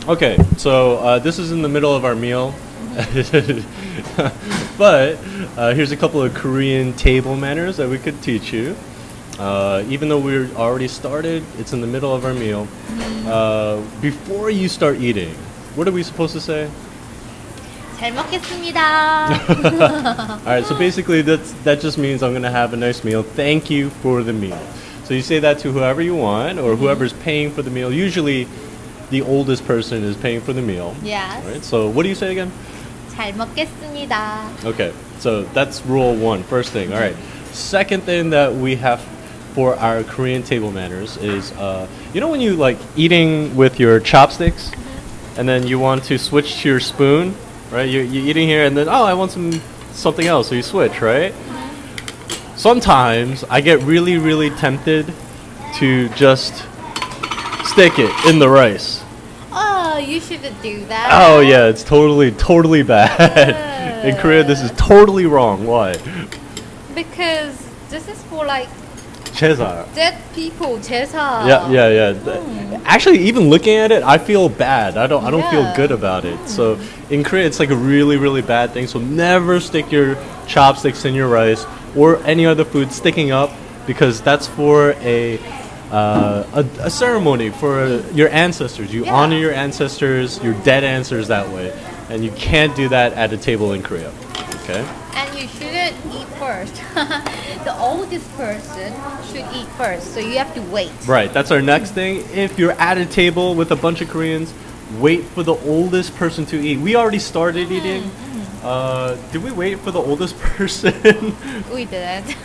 Okay, so this is in the middle of our meal. But here's a couple of Korean table manners that we could teach you. Even though we're already started, it's in the middle of our meal. Before you start eating, what are we supposed to say? 잘 먹겠습니다. Alright, so basically that just means I'm gonna have a nice meal. Thank you for the meal. So you say that to whoever you want or whoever's paying for the meal. Usually the oldest person is paying for the meal. Yes. Right? So what do you say again? 잘 먹겠습니다. Okay, so that's rule one, first thing. All right. Second thing that we have for our Korean table manners is, you know when you like eating with your chopsticks and then you want to switch to your spoon, right? You're eating here and then, oh, I want something else, so you switch, right? Sometimes I get really, really tempted to just stick it in the rice. Oh, you shouldn't do that. Oh yeah, it's totally bad. In Korea, this is totally wrong. Why? Because this is for like 제사. dead people, 제사. Yeah. Actually, even looking at it, I feel bad. I don't feel Yeah. good about it. So in Korea, it's like a really, really bad thing. So never stick your chopsticks in your rice or any other food sticking up, because that's for a ceremony for your ancestors. You Yeah. honor your ancestors, your dead ancestors that way, and you can't do that at a table in Korea. Okay. And you shouldn't eat first. The oldest person should eat first, so you have to wait. Right, that's our next thing. If you're at a table with a bunch of Koreans, wait for the oldest person to eat. We already started eating. Did we wait for the oldest person? We didn't.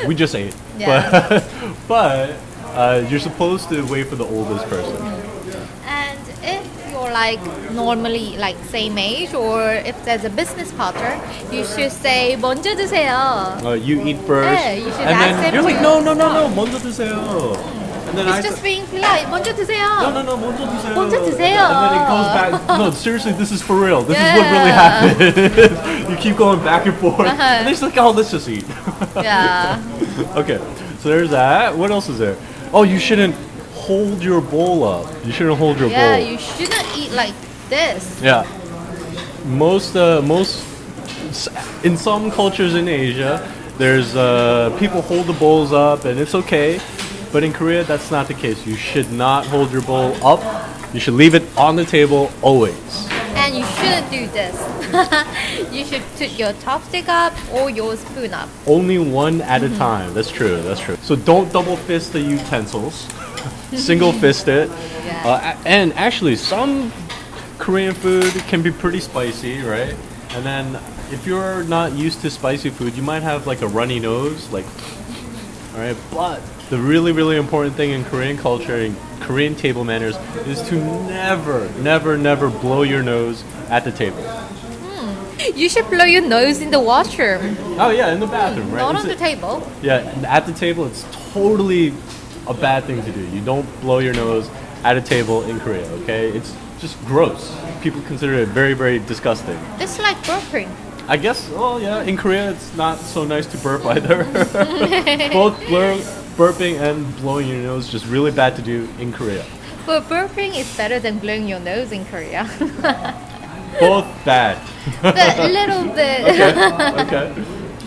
We just ate. Yeah. But you're supposed to wait for the oldest person. And if you're like normally like same age, or if there's a business partner, you should say 먼저 드세요. You eat first. Yeah, you should and ask then them you're like, to no, stop. 먼저 드세요. And then It's just being polite. 먼저 드세요. no, 먼저 드세요. 먼저 드세요. And then it goes back. No, seriously, this is for real. This is what Yeah. really happened. You keep going back and forth. Uh-huh. And they're just like, oh, let's just eat. Yeah. Okay, so there's that. What else is there? Oh, you shouldn't hold your bowl up. You shouldn't hold your Yeah, bowl. you shouldn't eat like this. Yeah. Most in some cultures in Asia, there's people hold the bowls up and it's okay, but in Korea that's not the case. You should not hold your bowl up. You should leave it on the table always. And you shouldn't do this. You should put your chopstick up or your spoon up. Only one at a time. That's true. That's true. So don't double fist the utensils. Single fist it. Yeah. And actually, some Korean food can be pretty spicy, right? And then if you're not used to spicy food, you might have like a runny nose, like. All right, but the really, really important thing in Korean culture, in Korean table manners, is to never blow your nose at the table. You should blow your nose in the washroom, Oh yeah, in the bathroom, right? not It's on the table. Yeah, at the table, it's totally a bad thing to do. You don't blow your nose at a table in Korea, okay? It's just gross. People consider it very, very disgusting. It's like burping. I guess, well, yeah, in Korea, it's not so nice to burp either. Both burping and blowing your nose just really bad to do in Korea. But burping is better than blowing your nose in Korea. Both bad. But a little bit. Okay.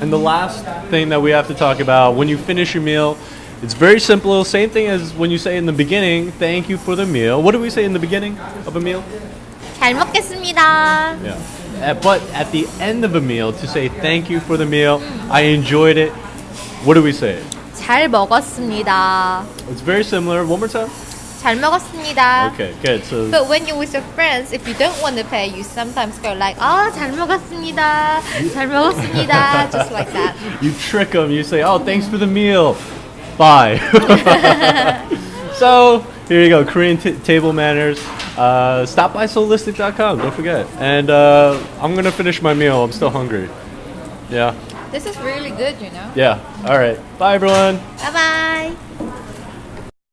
And the last thing that we have to talk about, when you finish your meal, it's very simple. Same thing as when you say in the beginning, thank you for the meal. What do we say in the beginning of a meal? 잘 먹겠습니다. Yeah. But at the end of a meal, to say thank you for the meal, I enjoyed it, what do we say? 잘 먹었습니다. It's very similar. One more time. 잘 먹었습니다. Okay, good. So But when you're with your friends, if you don't want to pay, you sometimes go like, 잘 먹었습니다. 잘 먹었습니다. Just like that. you trick them. You say, oh, thanks for the meal. Bye. So here you go. Korean table manners. Stop by Soulistic.com. Don't forget. And I'm going to finish my meal. I'm still hungry. Yeah. This is really good, you know. Yeah. All right. Bye, everyone. Bye bye.